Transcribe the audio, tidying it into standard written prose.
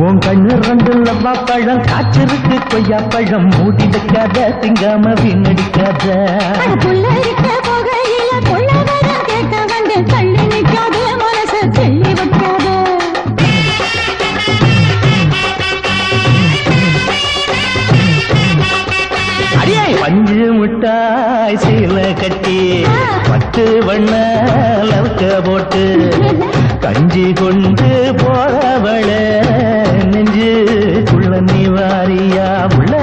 உன் கண்ணு ரெண்டு லவ்வா பழம் காய்ச்சிருக்கு கொய்யா பழம் மூடி வைக்காத திங்காம வீணடிக்காத பஞ்சு முட்டாய் சீல கட்டி பத்து வண்ண லவுக்க போட்டு கஞ்சி கொண்டு போறவள நெஞ்சு குள்ள நீ வாரியா உள்ள